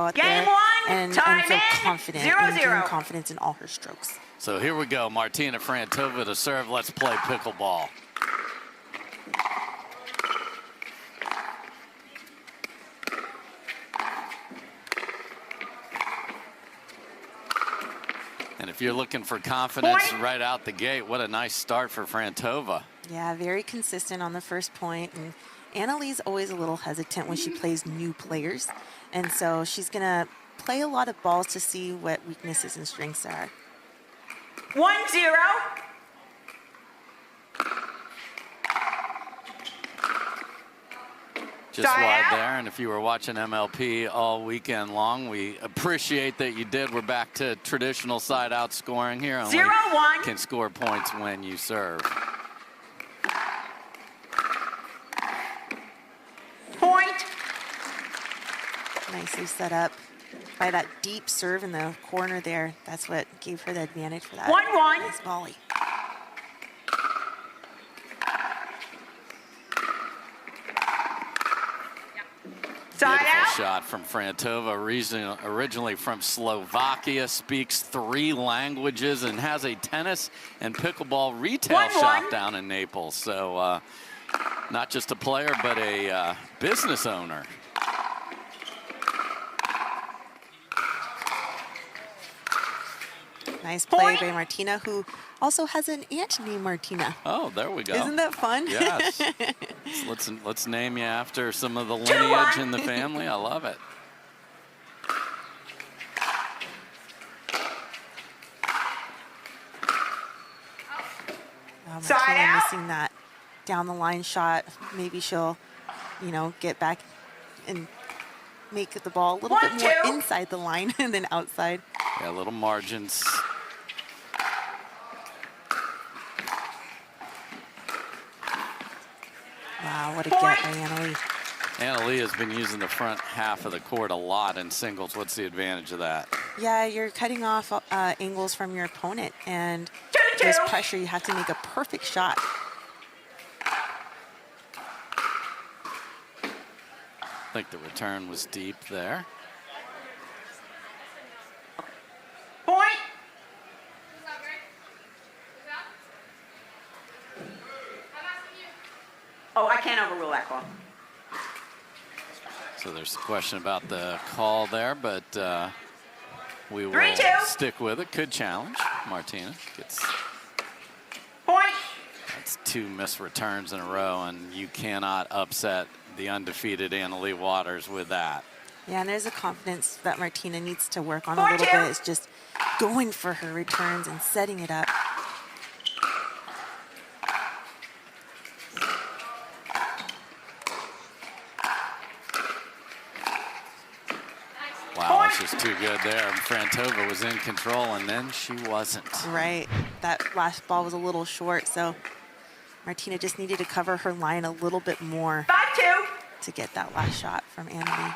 out Game there one, and time feel in, confident 0-0. and gain confidence in all her strokes. So here we go. Martina Frantova to serve. Let's play pickleball. And if you're looking for confidence right out the gate, what a nice start for Frantova. Yeah, very consistent on the first point. And Anna-Leigh's always a little hesitant when she plays new players. And so she's going to play a lot of balls to see what weaknesses and strengths are. 1-0. Just wide there, and if you were watching MLP all weekend long, we appreciate that you did. We're back to traditional side-out scoring here. Only 0-1. can score points when you serve. Point. Nicely set up by that deep serve in the corner there. That's what gave her the advantage for that. 1-1. Nice volley. Beautiful shot from Frantova, originally from Slovakia, speaks 3 languages, and has a tennis and pickleball retail shop down in Naples. So not just a player, but a business owner. Nice play by Martina, who also has an aunt named Martina. Oh, there we go. Isn't that fun? Yes. let's name you after some of the lineage in the family. I love it. Martina missing that down the line shot. Maybe she'll, you know, get back and make the ball a little bit more inside the line than outside. Yeah, little margins. Wow, what a get by Anna-Leigh. Anna-Leigh has been using the front half of the court a lot in singles. What's the advantage of that? Yeah, you're cutting off angles from your opponent, and there's pressure. You have to make a perfect shot. I think the return was deep there. Point. Oh, I can't overrule that call. So there's a question about the call there, but we will stick with it. Could challenge. Martina gets point. That's 2 missed returns in a row, and you cannot upset the undefeated Anna-Leigh Waters with that. Yeah, and there's a confidence that Martina needs to work on a little bit. It's just going for her returns and setting it up. Wow, that's just too good there. Frantova was in control, and then she wasn't. Right. That last ball was a little short, so Martina just needed to cover her line a little bit more 5-2. to get that last shot from Anna-Leigh.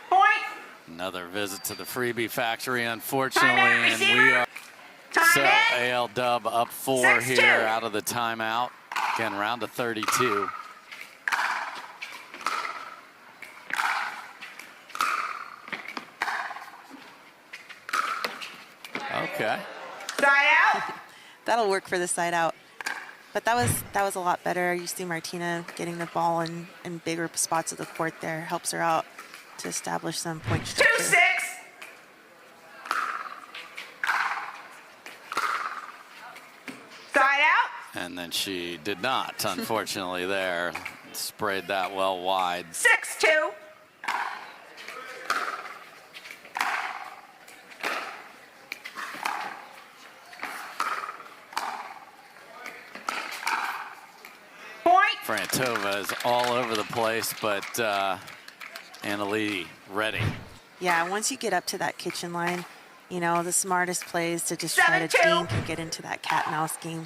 Point. Another visit to the freebie factory, unfortunately, and we are so AL Dub up 4 here out of the timeout. Again, round of 32. Okay. Side out. That'll work for the side out. But that was a lot better. You see Martina getting the ball in bigger spots of the court there. Helps her out to establish some point structure. 2-6. Side out. And then she did not, unfortunately, there. Sprayed that well wide. 6-2. Frantova is all over the place, but Anna-Leigh ready. Yeah, once you get up to that kitchen line, you know, the smartest play is to just try to dink and get into that cat and mouse game.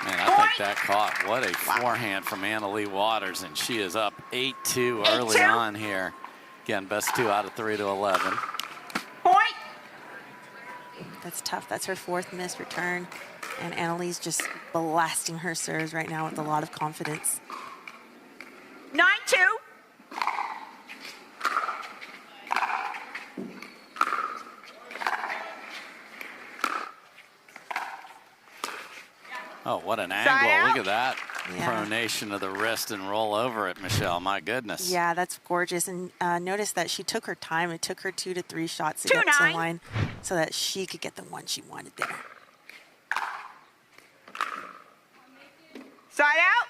Man, I think that caught. What a forehand from Anna-Leigh Waters, and she is up 8-2 early on here. Again, best 2 out of 3 to 11. That's tough. That's her 4th missed return. And Annalise just blasting her serves right now with a lot of confidence. 9-2. Oh, what an Side angle. out. Look at that. Yeah. Pronation of the wrist and roll over it, Michelle. My goodness. Yeah, that's gorgeous. And notice that she took her time. It took her 2 to 3 shots to get to the 2-9. line so that she could get the one she wanted there. Side out.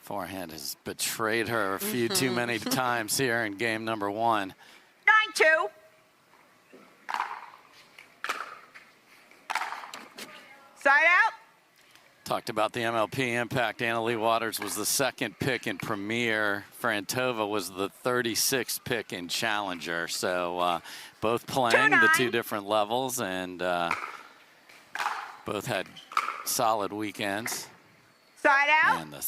Forehand has betrayed her a few too many times here in game number 1. 9-2. Side out. Talked about the MLP impact. Leigh Waters was the 2nd pick in Premier. Frantova was the 36th pick in Challenger. So both playing the 2 different levels, and both had solid weekends. Side out. And the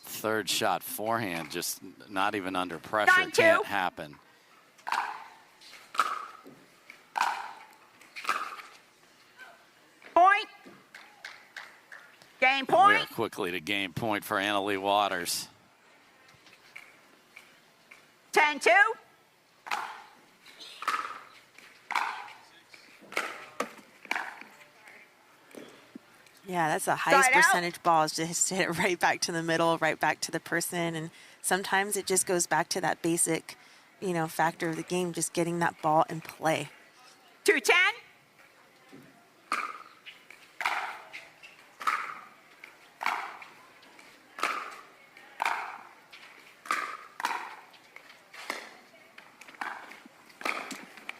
3rd shot forehand, just not even under pressure. 9-2. Can't happen. Point. Game We're point. quickly to game point for Leigh Waters. 10-2. Yeah, that's the highest Side out. percentage ball, is just hit it right back to the middle, right back to the person. And sometimes it just goes back to that basic, factor of the game, just getting that ball in play. 2-10.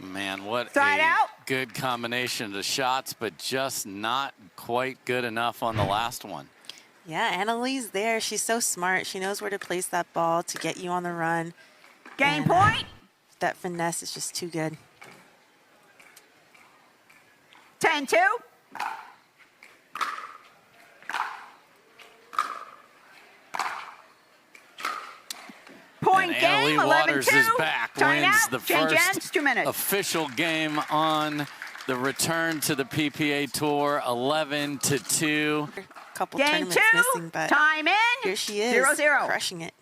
Man, what Side a out. good combination of the shots, but just not quite good enough on the last one. Yeah, Annalise there. She's so smart. She knows where to place that ball to get you on the run. Game And, point. That finesse is just too good. 10-2. Point And game. Leigh Waters 11-2. is back, Time wins out. the Change first ends. 2 minutes. official game on the return to the PPA Tour, 11-2. A couple Game tournaments 2. missing, but Time in. here she is, 0-0. crushing it.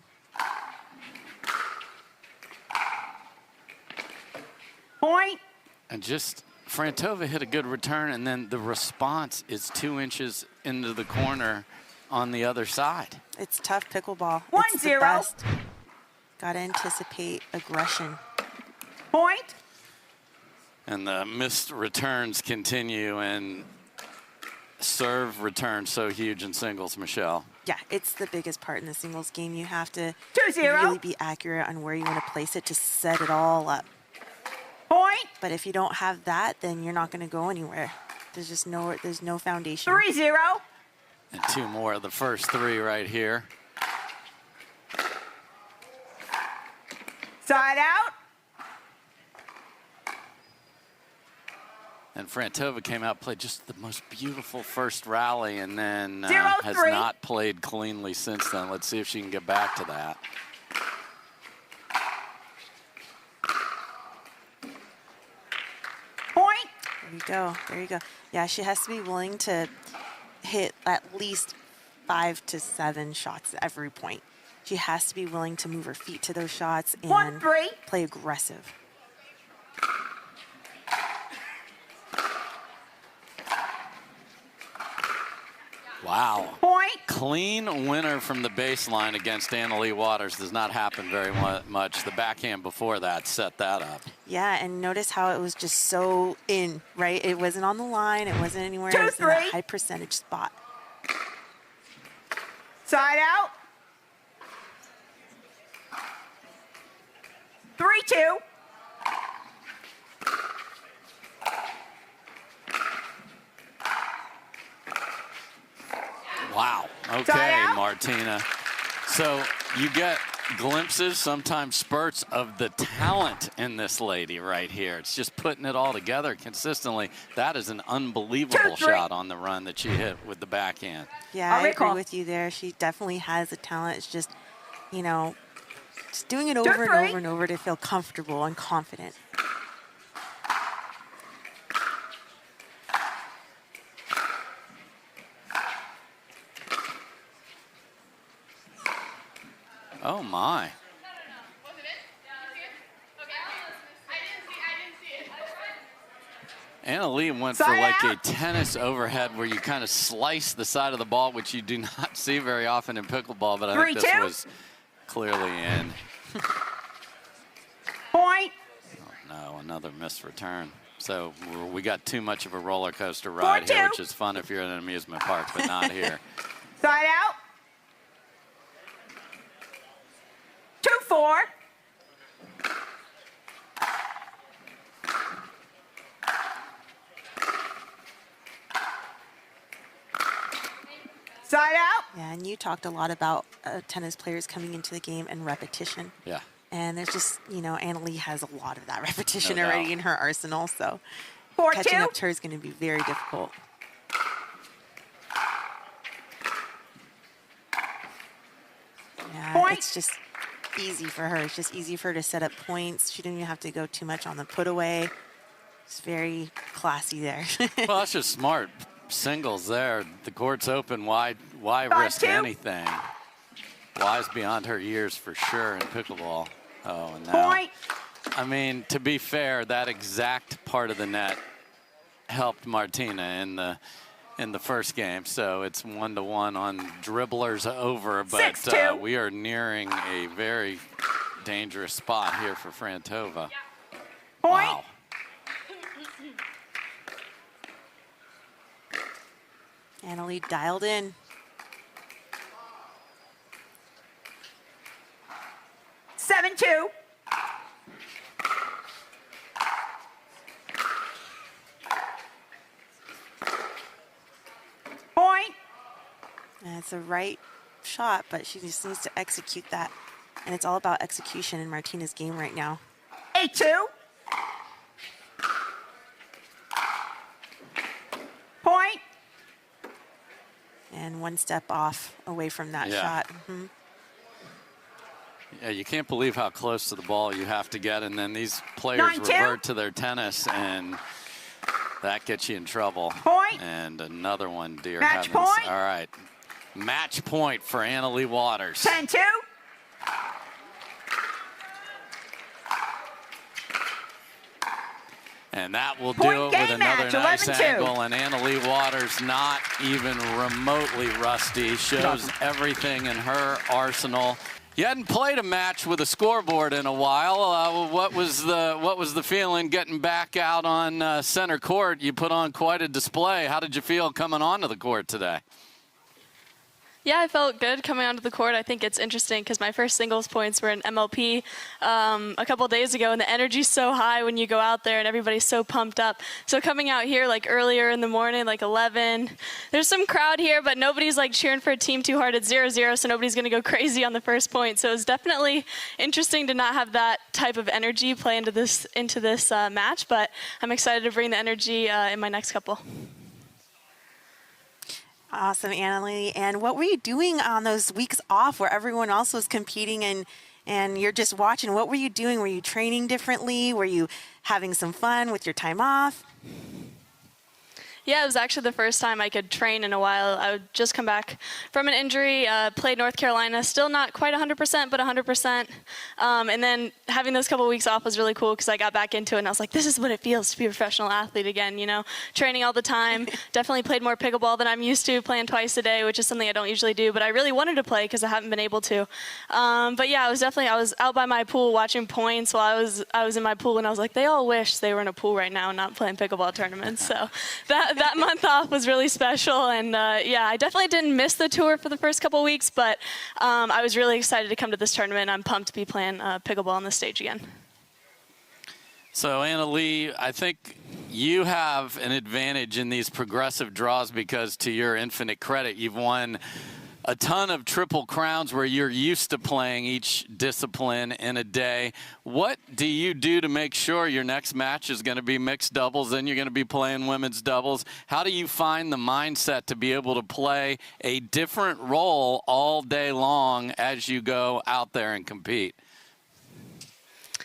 Point. And just Frantova hit a good return, and then the response is 2 inches into the corner on the other side. It's tough pickleball. 1-0. It's the best. Got to anticipate aggression. Point. And the missed returns continue, and serve return so huge in singles, Michelle. Yeah, it's the biggest part in the singles game. You have to 2-0. really be accurate on where you want to place it to set it all up. Point. But if you don't have that, then you're not going to go anywhere. There's no foundation. 3-0. And 2 more of the first 3 right here. Side out. And Frantova came out, played just the most beautiful first rally, and then 0-3. has not played cleanly since then. Let's see if she can get back to that. Point. There you go. There you go. Yeah, she has to be willing to hit at least 5 to 7 shots at every point. She has to be willing to move her feet to those shots and 1-3. play aggressive. Wow. Point. Clean winner from the baseline against Leigh Waters. Does not happen very much. The backhand before that set that up. Yeah, and notice how it was just so in, right? It wasn't on the line. It wasn't anywhere. It was in a 2-3. high percentage spot. Side out. 3-2. Wow. Side Okay, out. Martina. So you get glimpses, sometimes spurts of the talent in this lady right here. It's just putting it all together consistently. That is an unbelievable 2-3. shot on the run that she hit with the backhand. Yeah, I'll I agree recall. with you there. She definitely has a talent. It's just, just doing it over and 2-3. over and over to feel comfortable and confident. Oh, my. Anna Leigh went for like a tennis overhead where you kind of slice the side of the ball, which you do not see very often in pickleball, but I think this was clearly in. Point. Oh, no, another missed return. So we got too much of a roller coaster ride here, which is fun if you're in an amusement park, but not here. Side out. 2-4. Side out. Yeah, and you talked a lot about tennis players coming into the game and repetition. Yeah. And there's just, you know, Anna Leigh has a lot of that repetition No already doubt. in her arsenal, so 4-2. catching up to her is going to be very difficult. Yeah, Point. it's just easy for her. It's just easy for her to set up points. She didn't even have to go too much on the put away. It's very classy there. Well, that's just smart. Singles there. The court's open. Why risk 5-2. anything? Wise beyond her years for sure in pickleball. Oh, and now. Point. I mean, to be fair, that exact part of the net helped Martina in the first game. So it's 1-1 on dribblers over, but 6-2. we are nearing a very dangerous spot here for Frantova. Point. Wow. Anna Leigh dialed in. 7-2. Point. And it's a right shot, but she just needs to execute that. And it's all about execution in Martina's game right now. 8-2. Point. And one step off away from that Yeah. shot. Yeah, you can't believe how close to the ball you have to get, and then these players 9-2. revert to their tennis, and that gets you in trouble. Point. And another one, dear Match heavens. point. All right. Match point for Anna Leigh Waters. 10-2. And that will Point do it game with another match, nice 11-2. angle. And Anna Leigh Waters, not even remotely rusty, shows everything in her arsenal. You hadn't played a match with a scoreboard in a while. What was the feeling getting back out on center court? You put on quite a display. How did you feel coming onto the court today? Yeah, I felt good coming onto the court. I think it's interesting because my first singles points were in MLP a couple days ago, and the energy's so high when you go out there and everybody's so pumped up. So coming out here like earlier in the morning, like 11, there's some crowd here, but nobody's like cheering for a team too hard. It's 0-0, so nobody's going to go crazy on the first point. So it's definitely interesting to not have that type of energy play into this match, but I'm excited to bring the energy in my next couple. Awesome, Anna Leigh. And what were you doing on those weeks off where everyone else was competing and you're just watching? What were you doing? Were you training differently? Were you having some fun with your time off? Yeah, it was actually the first time I could train in a while. I would just come back from an injury, played North Carolina, still not quite 100%, but 100%. And then having those couple weeks off was really cool because I got back into it and I was like, this is what it feels to be a professional athlete again, you know, training all the time. Definitely played more pickleball than I'm used to, playing twice a day, which is something I don't usually do, but I really wanted to play because I haven't been able to. But yeah, I was out by my pool watching points while I was in my pool and I was like, they all wish they were in a pool right now and not playing pickleball tournaments. So that month off was really special, and yeah, I definitely didn't miss the tour for the first couple weeks, but I was really excited to come to this tournament. I'm pumped to be playing pickleball on the stage again. So, Anna Leigh, I think you have an advantage in these progressive draws because, to your infinite credit, you've won a ton of triple crowns where you're used to playing each discipline in a day. What do you do to make sure your next match is going to be mixed doubles, then you're going to be playing women's doubles? How do you find the mindset to be able to play a different role all day long as you go out there and compete?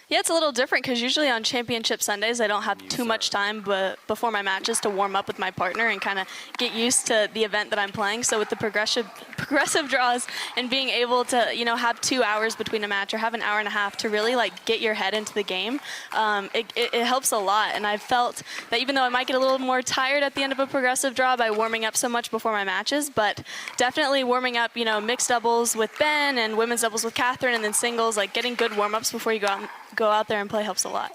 Yeah, it's a little different because usually on championship Sundays I don't have too much time before my matches to warm up with my partner and kind of get used to the event that I'm playing. So with the progressive draws and being able to, you know, have 2 hours between a match or have an hour and a half to really like get your head into the game, it helps a lot. And I've felt that even though I might get a little more tired at the end of a progressive draw by warming up so much before my matches, but definitely warming up, you know, mixed doubles with Ben and women's doubles with Catherine and then singles, like getting good warm-ups before you go out there and play helps a lot.